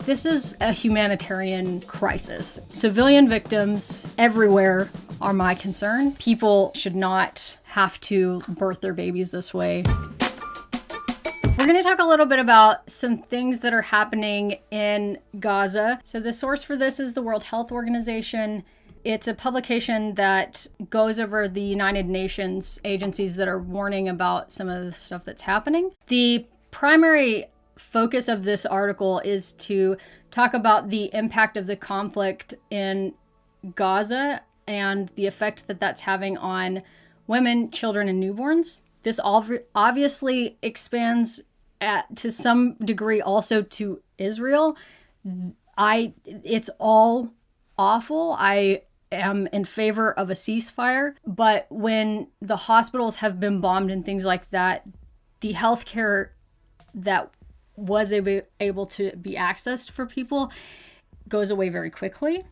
This is a humanitarian crisis. Civilian victims everywhere are my concern. People should not have to birth their babies this way. We're going to talk a little bit about some things that are happening in Gaza. So the source for this is the World Health Organization. It's a publication that goes over the United Nations agencies that are warning about some of the stuff that's happening. The primary focus of this article is to talk about the impact of the conflict in Gaza and the effect that that's having on women, children, and newborns. This obviously expands to some degree also to Israel. It's all awful. I am in favor of a ceasefire, but when the hospitals have been bombed and things like that, the healthcare that was able to be accessed for people goes away very quickly.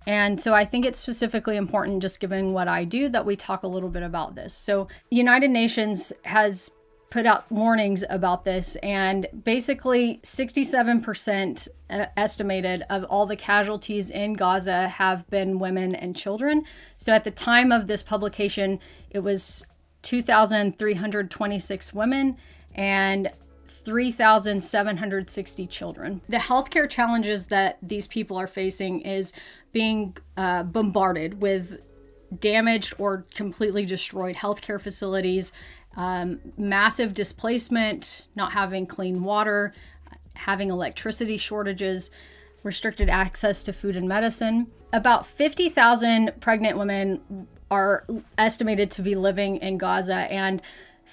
And so I think it's specifically important, just given what I do, that we talk a little bit about this. So United Nations has put out warnings about this, and basically 67% estimated of all the casualties in Gaza have been women and children. So at the time of this publication, it was 2,326 women and 3,760 children. The healthcare challenges that these people are facing is being bombarded with damaged or completely destroyed healthcare facilities, massive displacement, not having clean water, having electricity shortages, restricted access to food and medicine. About 50,000 pregnant women are estimated to be living in Gaza, and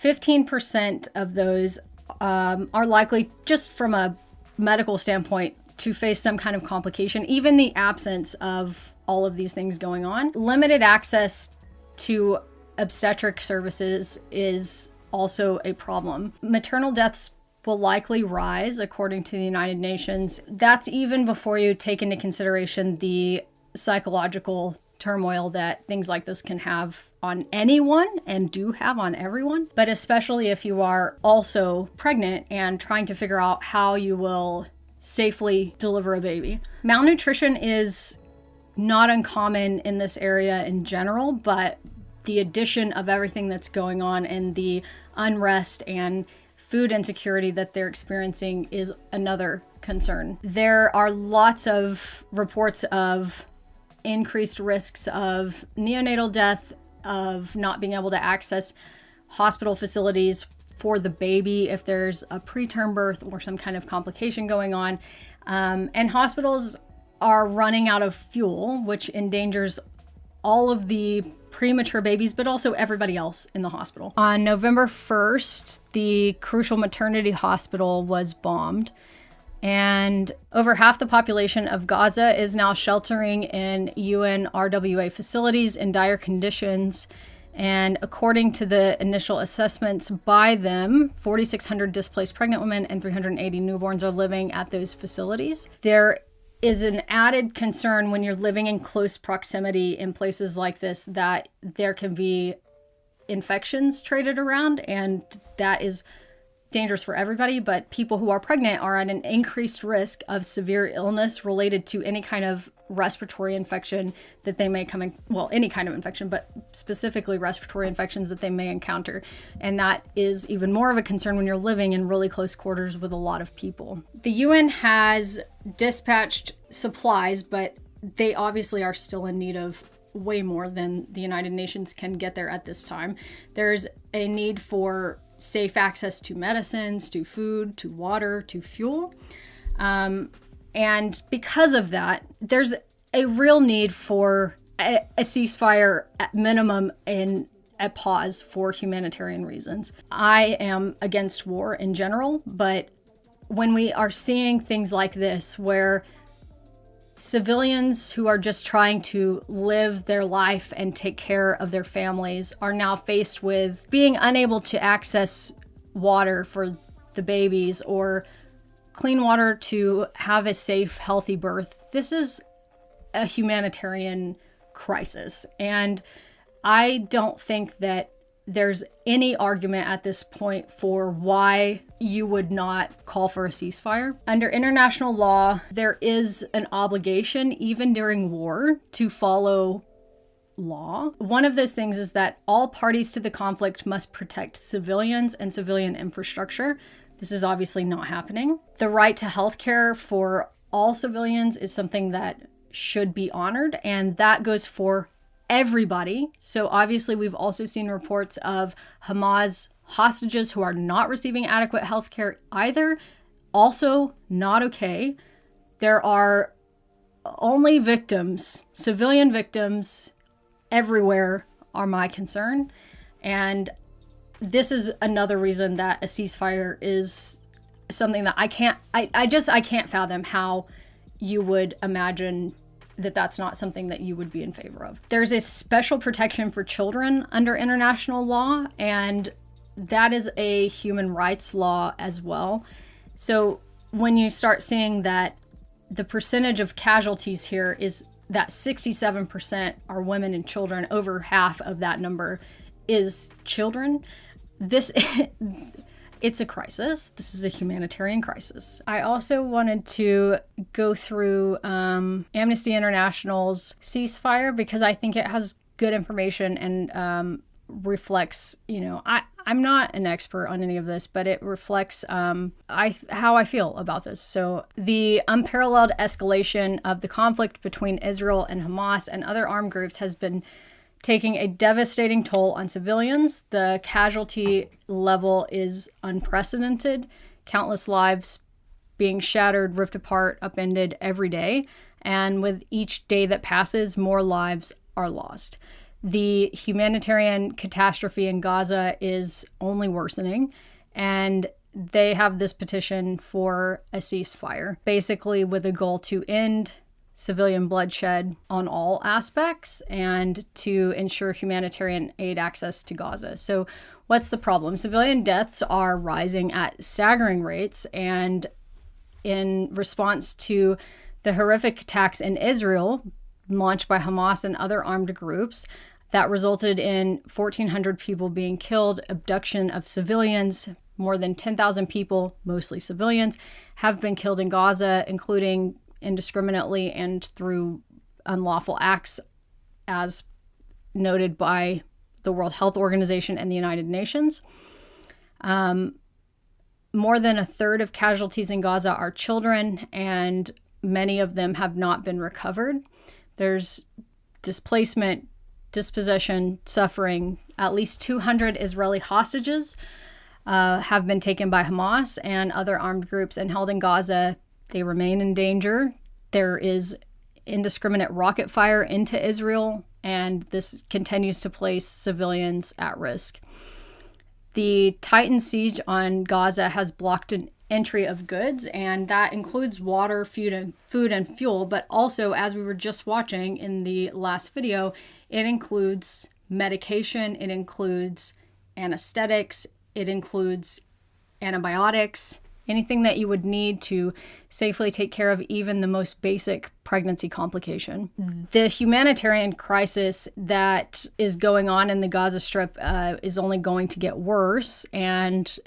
15% of those are likely, just from a medical standpoint, to face some kind of complication, even the absence of all of these things going on. Limited access to obstetric services is also a problem. Maternal deaths will likely rise, according to the United Nations. That's even before you take into consideration the psychological turmoil that things like this can have on anyone, and do have on everyone, but especially if you are also pregnant and trying to figure out how you will safely deliver a baby. Malnutrition is not uncommon in this area in general, but the addition of everything that's going on and the unrest and food insecurity that they're experiencing is another concern. There are lots of reports of increased risks of neonatal death, of not being able to access hospital facilities for the baby if there's a preterm birth or some kind of complication going on. And hospitals are running out of fuel, which endangers all of the premature babies, but also everybody else in the hospital. On November 1st, the Crucial Maternity Hospital was bombed, and over half the population of Gaza is now sheltering in UN RWA facilities in dire conditions. And according to the initial assessments by them, 4,600 displaced pregnant women and 380 newborns are living at those facilities. There is an added concern when you're living in close proximity in places like this that there can be infections traded around, and that is dangerous for everybody, but people who are pregnant are at an increased risk of severe illness related to any kind of respiratory infection that they may come in, well, any kind of infection, but specifically respiratory infections that they may encounter. And that is even more of a concern when you're living in really close quarters with a lot of people. The UN has dispatched supplies, but they obviously are still in need of way more than the United Nations can get there at this time. There's a need for safe access to medicines, to food, to water, to fuel. And because of that, there's a real need for a ceasefire at minimum and a pause for humanitarian reasons. I am against war in general, but when we are seeing things like this, where civilians who are just trying to live their life and take care of their families are now faced with being unable to access water for the babies or clean water to have a safe, healthy birth. This is a humanitarian crisis. And I don't think that there's any argument at this point for why you would not call for a ceasefire. Under international law, there is an obligation, even during war, to follow law. One of those things is that all parties to the conflict must protect civilians and civilian infrastructure. This is obviously not happening. The right to health care for all civilians is something that should be honored, and that goes for everybody. So obviously we've also seen reports of Hamas hostages who are not receiving adequate health care either. Also not okay. There are only victims, civilian victims everywhere are my concern. And this is another reason that a ceasefire is something that I can't fathom how you would imagine that that's not something that you would be in favor of. There's a special protection for children under international law, and that is a human rights law as well. So when you start seeing that the percentage of casualties here is that 67% are women and children, over half of that number is children, it's a crisis. This is a humanitarian crisis. I also wanted to go through Amnesty International's ceasefire because I think it has good information and reflects, I'm not an expert on any of this, but it reflects how I feel about this. So the unparalleled escalation of the conflict between Israel and Hamas and other armed groups has been taking a devastating toll on civilians. The casualty level is unprecedented. Countless lives being shattered, ripped apart, upended every day. And with each day that passes, more lives are lost. The humanitarian catastrophe in Gaza is only worsening, and they have this petition for a ceasefire, basically with a goal to end civilian bloodshed on all aspects and to ensure humanitarian aid access to Gaza. So what's the problem? Civilian deaths are rising at staggering rates, and in response to the horrific attacks in Israel launched by Hamas and other armed groups, that resulted in 1,400 people being killed, abduction of civilians. More than 10,000 people, mostly civilians, have been killed in Gaza, including indiscriminately and through unlawful acts, as noted by the World Health Organization and the United Nations. More than a third of casualties in Gaza are children, and many of them have not been recovered. There's displacement, dispossession, suffering. At least 200 Israeli hostages have been taken by Hamas and other armed groups and held in Gaza. They remain in danger. There is indiscriminate rocket fire into Israel, and this continues to place civilians at risk. The Titan siege on Gaza has blocked an entry of goods, and that includes water, food and fuel, but also, as we were just watching in the last video, it includes medication, it includes anesthetics, it includes antibiotics, anything that you would need to safely take care of even the most basic pregnancy complication. The humanitarian crisis that is going on in the Gaza Strip is only going to get worse, and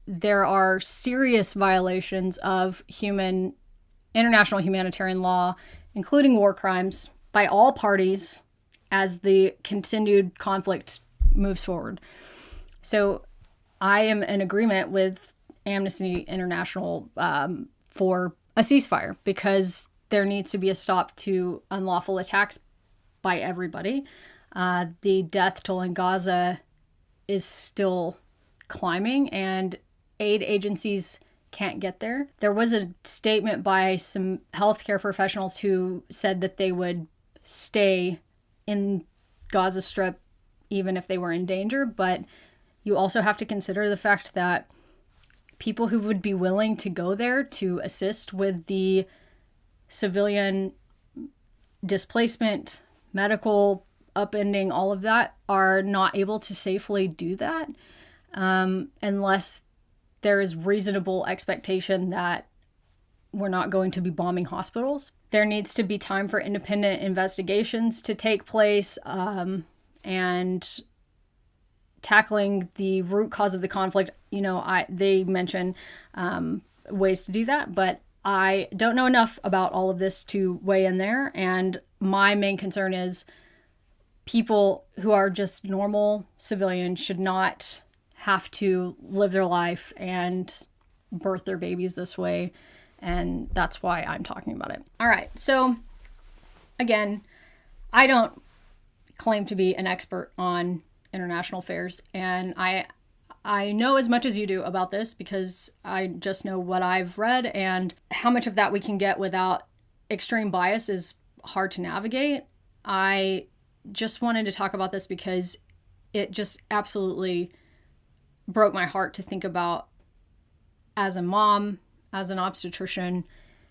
there are serious violations of international humanitarian law, including war crimes, by all parties as the continued conflict moves forward. So I am in agreement with Amnesty International for a ceasefire, because there needs to be a stop to unlawful attacks by everybody. The death toll in Gaza is still climbing, and aid agencies can't get there. There was a statement by some healthcare professionals who said that they would stay in Gaza Strip even if they were in danger, but you also have to consider the fact that people who would be willing to go there to assist with the civilian displacement, medical upending, all of that, are not able to safely do that unless there is reasonable expectation that we're not going to be bombing hospitals. There needs to be time for independent investigations to take place and tackling the root cause of the conflict, they mention ways to do that, but I don't know enough about all of this to weigh in there. And my main concern is people who are just normal civilians should not have to live their life and birth their babies this way. And that's why I'm talking about it. All right. So again, I don't claim to be an expert on international affairs, and I know as much as you do about this because I just know what I've read, and how much of that we can get without extreme bias is hard to navigate. I just wanted to talk about this because it just absolutely broke my heart to think about, as a mom, as an obstetrician,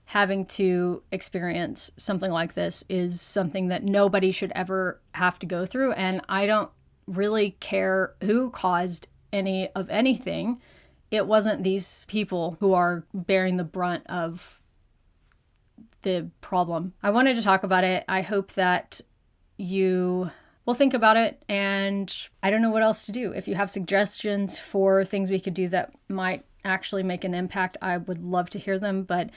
having to experience something like this is something that nobody should ever have to go through. And I don't really care who caused any of anything. It wasn't these people who are bearing the brunt of the problem. I wanted to talk about it. I hope that you will think about it, and I don't know what else to do. If you have suggestions for things we could do that might actually make an impact, I would love to hear them, but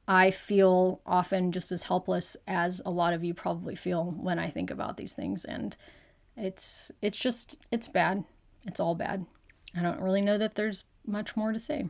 I feel often just as helpless as a lot of you probably feel when I think about these things, and it's bad. It's all bad. I don't really know that there's much more to say.